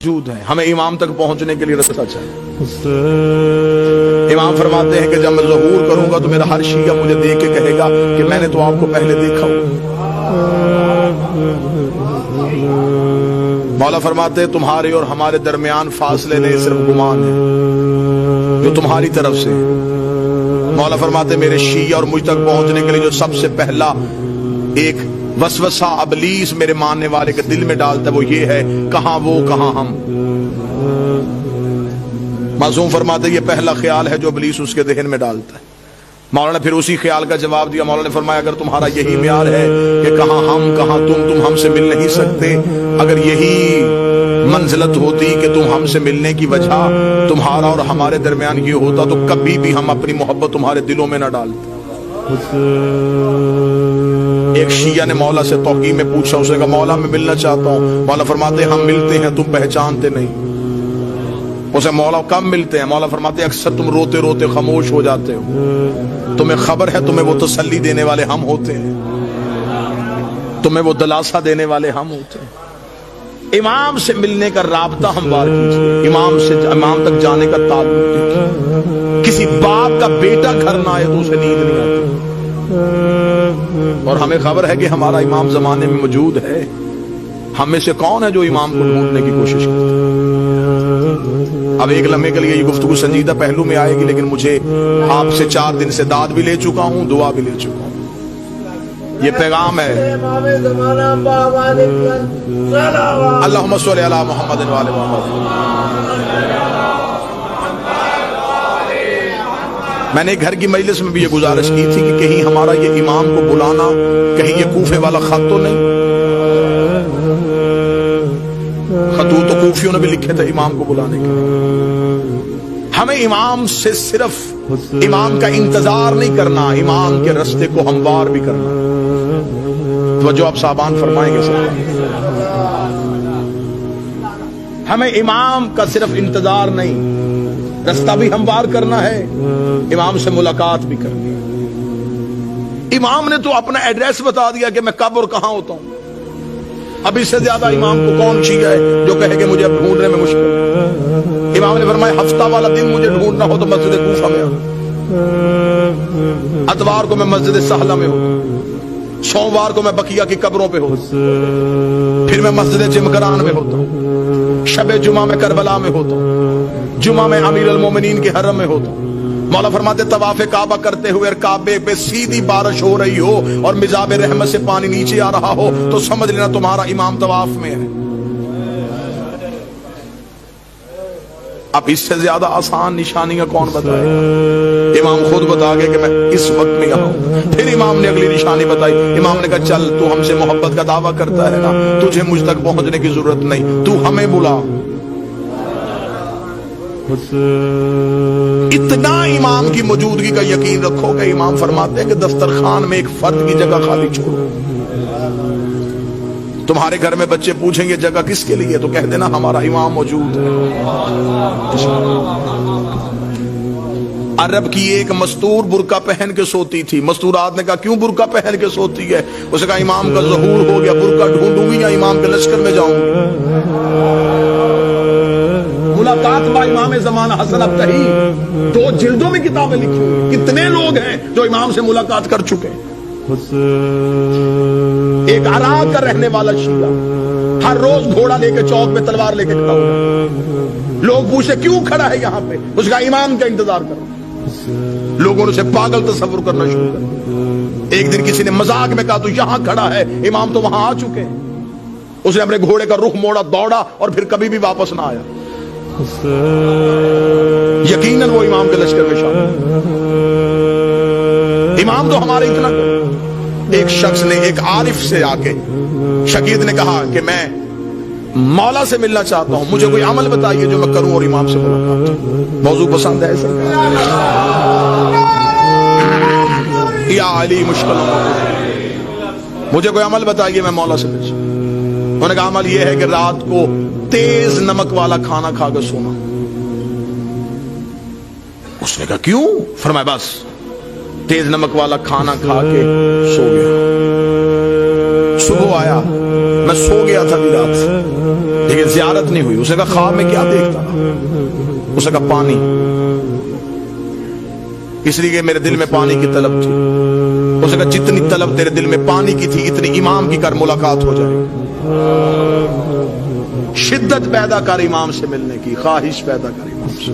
موجود ہیں، ہمیں امام تک پہنچنے کے لیے رستہ چاہیے۔ امام فرماتے ہیں کہ جب میں ظہور کروں گا تو میرا ہر شیعہ مجھے دیکھ کے کہے گا کہ میں نے تو آپ کو پہلے دیکھا ہوں۔ مولا فرماتے ہیں تمہارے اور ہمارے درمیان فاصلے نہیں، صرف گمان ہے جو تمہاری طرف سے۔ مولا فرماتے ہیں میرے شیعہ اور مجھ تک پہنچنے کے لیے جو سب سے پہلا ایک وسوسہ ابلیس میرے ماننے والے کے دل میں ڈالتا ہے وہ یہ ہے، کہاں وہ کہاں ہم۔ معصوم فرماتے یہ پہلا خیال ہے جو ابلیس اس کے ذہن میں ڈالتا ہے۔ مولا نے پھر اسی خیال کا جواب دیا۔ مولا نے فرمایا اگر تمہارا یہی معیار ہے کہ کہاں ہم کہاں تم ہم سے مل نہیں سکتے، اگر یہی منزلت ہوتی کہ تم ہم سے ملنے کی وجہ تمہارا اور ہمارے درمیان یہ ہوتا تو کبھی بھی ہم اپنی محبت تمہارے دلوں میں نہ ڈالتے۔ ایک شیعہ نے مولا سے توقیع میں پوچھا، اسے کہا مولا میں ملنا چاہتا ہوں۔ مولا فرماتے ہم ملتے ہیں تم پہچانتے نہیں۔ اسے مولا کب ملتے ہیں؟ مولا فرماتے اکثر تم روتے روتے خاموش ہو جاتے ہو، تمہیں خبر ہے تمہیں وہ تسلی دینے والے ہم ہوتے ہیں، تمہیں وہ دلاسا دینے والے ہم ہوتے ہیں۔ امام سے ملنے کا رابطہ ہموار کیجیے، امام سے امام تک جانے کا تعلق دیکھیے۔ کسی باپ کا بیٹا گھر نہ آئے تو اسے نیند نہیں آتی، اور ہمیں خبر ہے کہ ہمارا امام زمانے میں موجود ہے۔ ہم میں سے کون ہے جو امام کو ڈھونڈنے کی کوشش کرتا ہے؟ اب ایک لمحے کے لیے یہ گفتگو سنجیدہ پہلو میں آئے گی، لیکن مجھے آپ سے 4 دن سے داد بھی لے چکا ہوں، دعا بھی لے چکا ہوں۔ یہ پیغام ہے اللہم صلی علی محمد و آل محمد۔ میں نے گھر کی مجلس میں بھی یہ گزارش کی تھی کہ کہیں ہمارا یہ امام کو بلانا کہیں یہ کوفے والا خط تو نہیں؟ خطوط تو کوفیوں نے بھی لکھے تھے امام کو بلانے کے لیے۔ ہمیں امام سے صرف امام کا انتظار نہیں کرنا، امام کے رستے کو ہموار بھی کرنا۔ توجہ آپ صاحبان فرمائیں گے سر، ہمیں امام کا صرف انتظار نہیں، رستہ بھی ہموار کرنا ہے، امام سے ملاقات بھی کرنی ہے۔ امام نے تو اپنا ایڈریس بتا دیا کہ میں کب اور کہاں ہوتا ہوں۔ اب اس سے زیادہ امام کو کون شیعہ ہے جو کہے کہ مجھے اب ڈھونڈنے میں مشکل ہے؟ امام نے فرمایا ہفتہ والا دن مجھے ڈھونڈنا ہو تو مسجد کوفہ میں آؤں، اتوار کو میں مسجد سہلہ میں ہوں، سوموار کو میں بقیہ کی قبروں پہ ہوں، پھر میں مسجد جمکران میں ہوتا ہوں، شب جمعہ میں کربلا میں ہوتا ہوں، جمعہ میں امیر المومنین کے حرم میں ہوتا ہوں۔ مولا فرماتے طواف کعبہ کرتے ہوئے کعبے پہ سیدھی بارش ہو رہی ہو اور مزاب رحمت سے پانی نیچے آ رہا ہو تو سمجھ لینا تمہارا امام طواف میں ہے۔ اب اس سے زیادہ آسان نشانیاں کون بتائے گا؟ امام خود بتا گئے کہ میں اس وقت میں یہاں ہوں۔ پھر امام نے اگلی نشانی بتائی، امام نے کہا چل تو ہم سے محبت کا دعویٰ کرتا ہے نا، تجھے مجھ تک پہنچنے کی ضرورت نہیں، تو ہمیں بلا۔ اتنا امام کی موجودگی کا یقین رکھو کہ امام فرماتے ہیں کہ دسترخوان میں ایک فرد کی جگہ خالی چھوڑو۔ تمہارے گھر میں بچے پوچھیں گے جگہ کس کے لیے تو کہہ دینا ہمارا امام موجود ہے۔ عرب کی ایک مستور برقع پہن کے سوتی تھی، مستورات نے کہا کیوں برقع پہن کے سوتی ہے؟ اسے کہا امام کا ظہور ہو گیا، برقع ڈھونڈوں گی یا امام کے لشکر میں جاؤں گی؟ ملاقات با امام زمانہ حسن ابتہی 2 جلدوں میں کتابیں لکھی ہوئی، کتنے لوگ ہیں جو امام سے ملاقات کر چکے ہیں۔ ایک عراق کا رہنے والا شیعہ ہر روز گھوڑا لے کے چوک میں تلوار لے کے کھڑا ہوا، لوگ پوچھے کیوں کھڑا ہے یہاں پہ؟ اس کا امام کا انتظار کرو۔ لوگوں نے اسے پاگل تصور کرنا شروع کر۔ ایک دن کسی نے مذاق میں کہا تو یہاں کھڑا ہے، امام تو وہاں آ چکے ہیں۔ اس نے اپنے گھوڑے کا رخ موڑا، دوڑا اور پھر کبھی بھی واپس نہ آیا۔ یقیناً وہ امام کے لشکر میں شامل۔ امام تو ہمارے اتنا کر۔ ایک شخص نے ایک عارف سے آ کے شقیق نے کہا کہ میں مولا سے ملنا چاہتا ہوں، مجھے کوئی عمل بتائیے جو میں کروں اور امام سے ملاقات۔ موضوع پسند ہے سر؟ یا علی مشکل، مجھے کوئی عمل بتائیے میں مولا سے مل جاؤں۔ انہوں نے کہا عمل یہ ہے کہ رات کو تیز نمک والا کھانا کھا کے سونا۔ اس نے کہا کیوں؟ فرمایا بس تیز نمک والا کھانا کھا کے سو گیا، صبح آیا میں سو گیا تھا رات، لیکن زیارت نہیں ہوئی. اسے کہا خواب میں کیا دیکھتا رہا؟ اسے کہا پانی، اس لیے کہ میرے دل میں پانی کی طلب تھی. اسے کہا جتنی طلب تیرے دل میں پانی کی تھی اتنی امام کی کر، ملاقات ہو جائے گی. شدت پیدا کر امام سے ملنے کی، خواہش پیدا کر امام سے.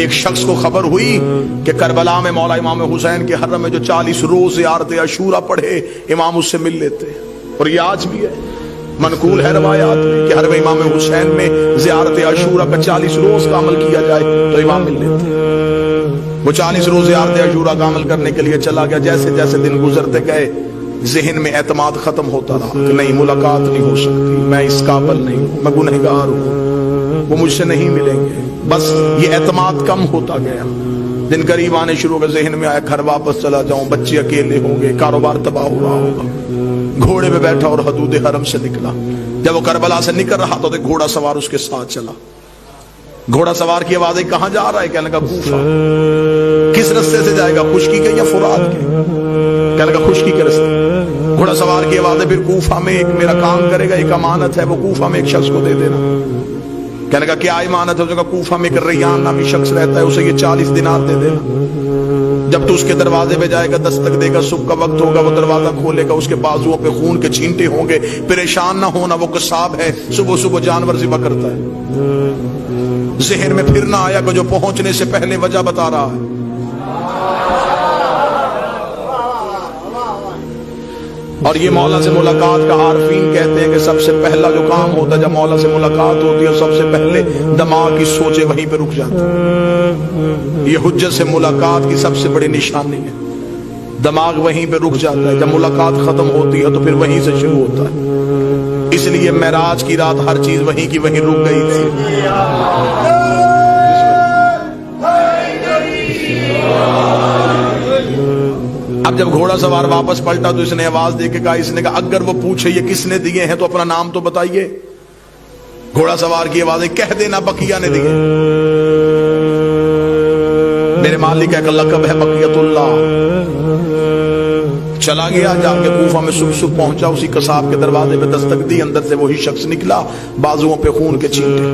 ایک شخص کو خبر ہوئی کہ کربلا میں مولا امام حسین کے حرم میں جو 40 روز زیارت عاشورہ پڑھے امام اس سے مل لیتے. اور یہ آج بھی ہے، منقول ہے روایات میں کہ حرم امام حسین میں زیارت عاشورہ کا 40 روز کا عمل کیا جائے تو امام مل لیتے. وہ 40 روز زیارت عاشورہ کا عمل کرنے کے لیے چلا گیا. جیسے جیسے دن گزرتے گئے ذہن میں اعتماد ختم ہوتا رہا کہ نہیں، ملاقات نہیں ہو سکتی، میں اس قابل نہیں ہوں، میں گنہگار ہوں، وہ مجھ سے نہیں ملیں گے. بس یہ اعتماد کم ہوتا گیا. دن قریب آنے شروع ہو گئے. ذہن میں آیا گھر واپس چلا جاؤں، بچے اکیلے ہوں گے، کاروبار تباہ ہو رہا ہوگا. گھوڑے پہ بیٹھا اور حدود حرم سے نکلا. جب وہ کربلا سے نکل رہا تو گھوڑا سوار اس کے ساتھ چلا. گھوڑا سوار کی آواز آئی کہاں جا رہا ہے؟ کہنے لگا کوفہ. کس رستے سے جائے گا، خشکی کے یا فرات کے؟ کہنے لگا خشکی کے رستے. گھوڑا سوار کی آواز ہے پھر کوفہ میں ایک میرا کام کرے گا، ایک امانت ہے، وہ کوفہ میں ایک شخص کو دے دینا. کہنے لگا کیا امانت ہے؟ اس نے کہا کوفہ میں ایک ریان نامی شخص رہتا ہے، اسے یہ 40 دینار دے دینا. جب تو اس کے دروازے پہ جائے گا، دستک دے گا، صبح کا وقت ہوگا، وہ دروازہ کھولے گا، اس کے بازوؤں پہ خون کے چھینٹے ہوں گے. پریشان نہ ہونا، وہ قصاب ہے، صبح صبح جانور ذبح کرتا ہے. ذہن میں پھر نہ آیا کہ جو پہنچنے سے پہلے وجہ بتا رہا ہے. اور یہ مولا سے ملاقات کا عارفین کہتے ہیں کہ سب سے پہلا جو کام ہوتا ہے جب مولا سے ملاقات ہوتی ہے، سب سے پہلے دماغ کی سوچیں وہیں پہ رک جاتی ہیں. یہ حجت سے ملاقات کی سب سے بڑی نشانی ہے. دماغ وہیں پہ رک جاتا ہے. جب ملاقات ختم ہوتی ہے تو پھر وہیں سے شروع ہوتا ہے. اس لیے معراج کی رات ہر چیز وہیں کی وہیں رک گئی تھی. اب جب گھوڑا سوار واپس پلٹا تو اس نے آواز دے کے کہا، اس نے کہا اگر وہ پوچھے یہ کس نے دیے ہیں تو اپنا نام تو بتائیے. گھوڑا سوار کی آواز ہے کہہ دینا بقیہ نے دیے. میرے مالک کا لقب ہے بقیت اللہ. چلا گیا، جا کے کوفہ میں صبح پہنچا. اسی قصاب کے دروازے پہ دستک دی، اندر سے وہی شخص نکلا، بازوؤں پہ خون کے چھینٹے.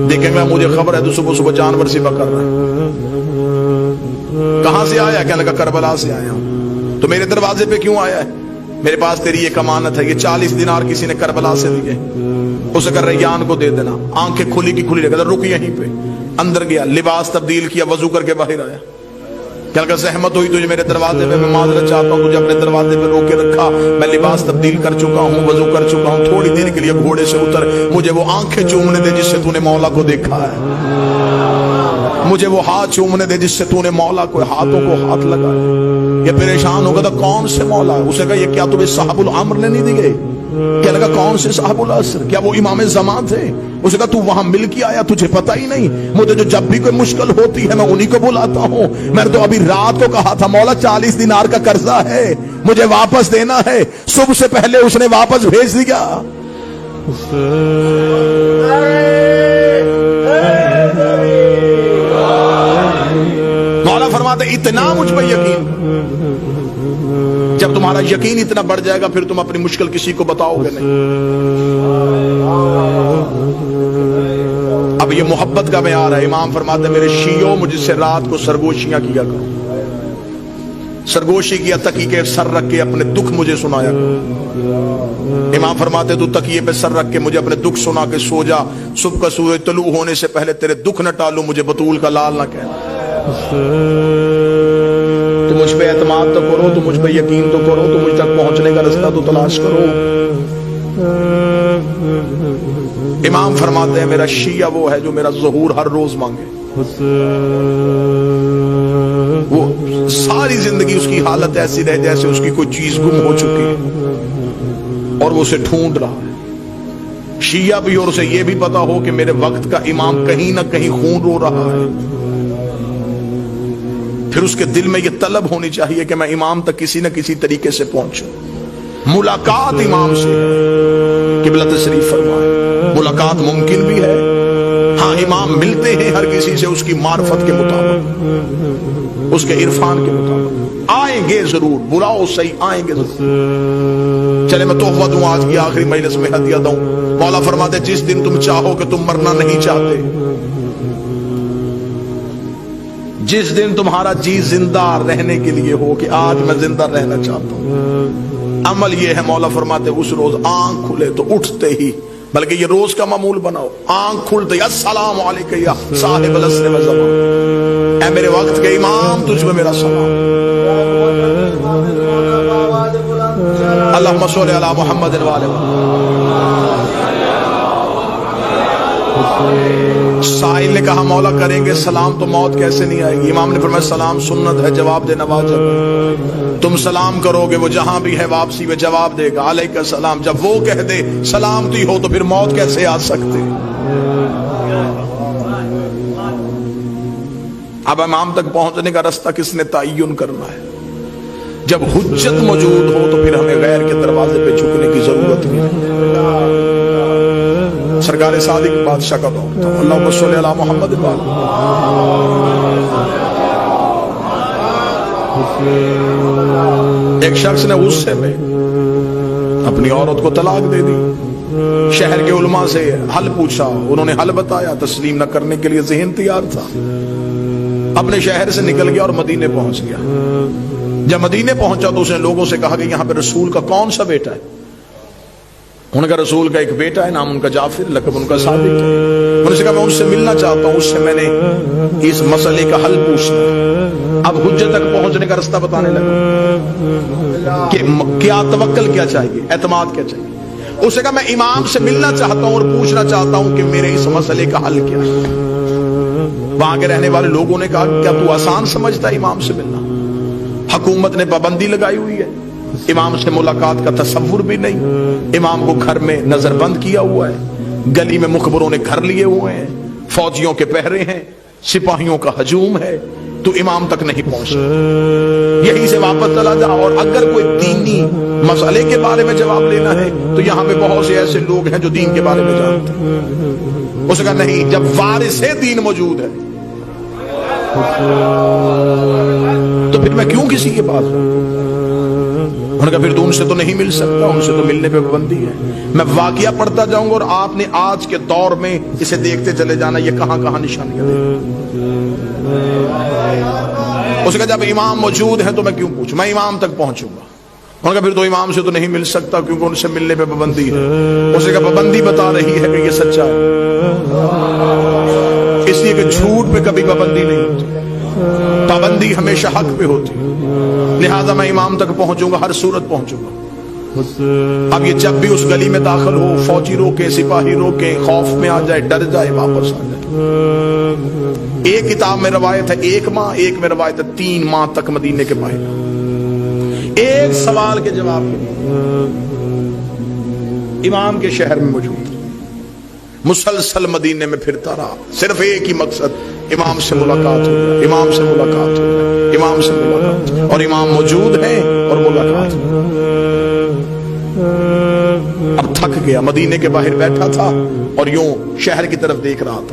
دیکھیں گا مجھے خبر ہے تو صبح صبح جانور ذبح کر رہا ہے. کہاں سے آیا؟ کہنے لگا کربلا سے آیا ہوں. تو میرے دروازے پہ کیوں آیا ہے؟ میرے پاس تیری ایک امانت ہے، یہ 40 دینار کسی نے کربلا سے دیے، اسے کر ریان کو دے دینا. آنکھیں کھلی کی کھلی رکھ، رک یہیں پہ. اندر گیا، لباس تبدیل کیا، وضو کر کے باہر آیا. کہنے لگا زحمت ہوئی تجھے میرے دروازے پہ، میں معذرت چاہتا ہوں، تجھے اپنے دروازے پہ روک کے رکھا. میں لباس تبدیل کر چکا ہوں، وضو کر چکا ہوں. تھوڑی دیر کے لیے گھوڑے سے اتر، مجھے وہ آنکھیں چومنے دے جس سے تو نے مولا کو دیکھا ہے. مجھے وہ ہاتھ چومنے دے جس سے تو نے مولا کو ہاتھوں کو ہاتھ لگایا. یہ پریشان ہوگا تھا کون سے مولا ہے؟ اسے کہا یہ کیا تمہیں صاحب الامر نے نہیں دی گئی؟ کیا لگا کون سے صاحب العصر؟ کیا وہ امام زمان تھے؟ اسے کہا تو وہاں مل کے آیا، تجھے پتہ ہی نہیں؟ مجھے جو جب بھی کوئی مشکل ہوتی ہے میں انہی کو بلاتا ہوں. میں نے تو ابھی رات کو کہا تھا مولا 40 دینار کا قرضہ ہے، مجھے واپس دینا ہے. صبح سے پہلے اس نے واپس بھیج دیا. مولا فرماتے اتنا مجھ پہ یقین. جب تمہارا یقین اتنا بڑھ جائے گا پھر تم اپنی مشکل کسی کو بتاؤ گے نہیں. اب یہ محبت کا معیار ہے. امام فرماتے میرے شیعوں مجھ سے رات کو سرگوشیاں کیا کرو. سرگوشی کیا، تکیے کے سر رکھ کے اپنے دکھ مجھے سنایا کرو. امام فرماتے تو تکیے پہ سر رکھ کے مجھے اپنے دکھ سنا کے سو جا. صبح کا سورج طلوع ہونے سے پہلے تیرے دکھ نہ ٹالوں، مجھے بطول کا لال نہ کہنا. تو مجھ پہ اعتماد تو کرو، تو مجھ پہ یقین تو کرو، تو مجھ تک پہنچنے کا رستہ تو تلاش کرو. امام فرماتے ہیں میرا شیعہ وہ ہے جو میرا ظہور ہر روز مانگے. وہ ساری زندگی اس کی حالت ایسی رہے جیسے اس کی کوئی چیز گم ہو چکی ہے اور وہ اسے ڈھونڈ رہا ہے. شیعہ بھی اور اسے یہ بھی پتا ہو کہ میرے وقت کا امام کہیں نہ کہیں خون رو رہا ہے. پھر اس کے دل میں یہ طلب ہونی چاہیے کہ میں امام تک کسی نہ کسی طریقے سے پہنچوں. ملاقات امام سے قبلہ تشریف فرمائے. ملاقات ممکن بھی ہے، ہاں امام ملتے ہیں ہر کسی سے اس کی معرفت کے مطابق، اس کے عرفان کے مطابق، آئیں گے ضرور، بلاؤ صحیح آئیں گے ضرور۔ چلے میں تحفہ دوں آج کی آخری مجلس میں، ہدیہ دوں۔ مولا فرماتے جس دن تم چاہو کہ تم مرنا نہیں چاہتے، جس دن تمہارا جی زندہ رہنے کے لیے ہو کہ آج میں زندہ رہنا چاہتا ہوں، عمل یہ ہے مولا فرماتے اس روز آنکھ کھلے تو اٹھتے ہی، بلکہ یہ روز کا معمول بناؤ، آنکھ کھلتے ہی السلام علیکم یا صاحب العصر والزمان، اے میرے وقت کے امام تجھ میں میرا سلام۔ اللہم صلی علی محمد وآلہ سائل نے کہا مولا کریں گے سلام تو موت کیسے نہیں آئے گی؟ امام نے فرمایا سلام سنت ہے، جواب دینا واجب ہے۔ تم سلام کرو گے وہ جہاں بھی ہے واپسی میں جواب دے گا علیکہ السلام۔ جب وہ کہہ دے سلامتی ہو تو پھر موت کیسے آ سکتے؟ اب امام تک پہنچنے کا رستہ کس نے تعین کرنا ہے؟ جب حجت موجود ہو تو پھر ہمیں غیر کے دروازے پہ جھکنے کی ضرورت نہیں۔ سرکار صادق بادشاہ کا دور تھا، اللہم صلی علی محمد ایک شخص نے غصے میں اپنی عورت کو طلاق دے دی۔ شہر کے علماء سے حل پوچھا، انہوں نے حل بتایا، تسلیم نہ کرنے کے لیے ذہن تیار تھا، اپنے شہر سے نکل گیا اور مدینے پہنچ گیا۔ جب مدینے پہنچا تو اس نے لوگوں سے کہا کہ یہاں پہ رسول کا کون سا بیٹا ہے؟ ان کا رسول کا ایک بیٹا ہے، نام ان کا جعفر، لقب ان کا صادق ہے۔ انہوں نے کہا میں ان سے ملنا چاہتا ہوں، اس سے میں نے اس مسئلے کا حل پوچھنا ہے۔ اب حجت تک پہنچنے کا رستہ بتانے لگا کہ کیا توکل کیا چاہیے، اعتماد کیا چاہیے۔ اس نے کہا میں امام سے ملنا چاہتا ہوں اور پوچھنا چاہتا ہوں کہ میرے اس مسئلے کا حل کیا ہے۔ وہاں کے رہنے والے لوگوں نے کہا کیا تو آسان سمجھتا ہے امام سے ملنا؟ حکومت نے پابندی لگائی ہوئی ہے، امام سے ملاقات کا تصور بھی نہیں، امام کو گھر میں نظر بند کیا ہوا ہے، گلی میں مخبروں نے گھر لیے ہوئے ہیں، فوجیوں کے پہرے ہیں، سپاہیوں کا ہجوم ہے، تو امام تک نہیں پہنچتا، یہیں سے واپس چلا جا۔ اور اگر کوئی دینی مسئلے کے بارے میں جواب لینا ہے تو یہاں پہ بہت سے ایسے لوگ ہیں جو دین کے بارے میں جانتے ہیں۔ اس نے کہا نہیں، جب وارث دین موجود ہے تو پھر میں کیوں کسی کے پاس جاؤں؟ انہوں نے کہا پھر تو ان سے تو نہیں مل سکتا، ان سے تو ملنے پہ پابندی ہے۔ میں واقعہ پڑھتا جاؤں گا اور آپ نے آج کے دور میں اسے دیکھتے چلے جانا یہ کہاں کہاں نشانیاں دے۔ اس نے کہا جب امام موجود ہیں تو میں کیوں پوچھوں، میں امام تک پہنچوں گا۔ انہوں نے کہا پھر تو امام سے تو نہیں مل سکتا کیونکہ ان سے ملنے پہ پابندی ہے۔ اس نے کہا پابندی بتا رہی ہے کہ یہ سچا ہے، اس لیے کہ جھوٹ پہ کبھی پابندی نہیں ہوتی، پابندی ہمیشہ حق پہ ہوتی، لہذا میں امام تک پہنچوں گا، ہر صورت پہنچوں گا۔ اب یہ جب بھی اس گلی میں داخل ہو، فوجی روکے، سپاہی روکے، خوف میں آ جائے، ڈر جائے، واپس آ جائے۔ ایک کتاب میں روایت ہے 1 ماہ، ایک میں روایت ہے 3 ماہ تک مدینے کے باہر، ایک سوال کے جواب کے امام کے شہر میں موجود، مسلسل مدینے میں پھرتا رہا، صرف ایک ہی مقصد، امام سے ملاقات ہو جائے، امام سے ملاقات ہو جائے، امام سے ملاقات، اور امام موجود ہیں اور ملاقات۔ اب تھک گیا، مدینے کے باہر بیٹھا تھا اور یوں شہر کی طرف دیکھ رہا تھا۔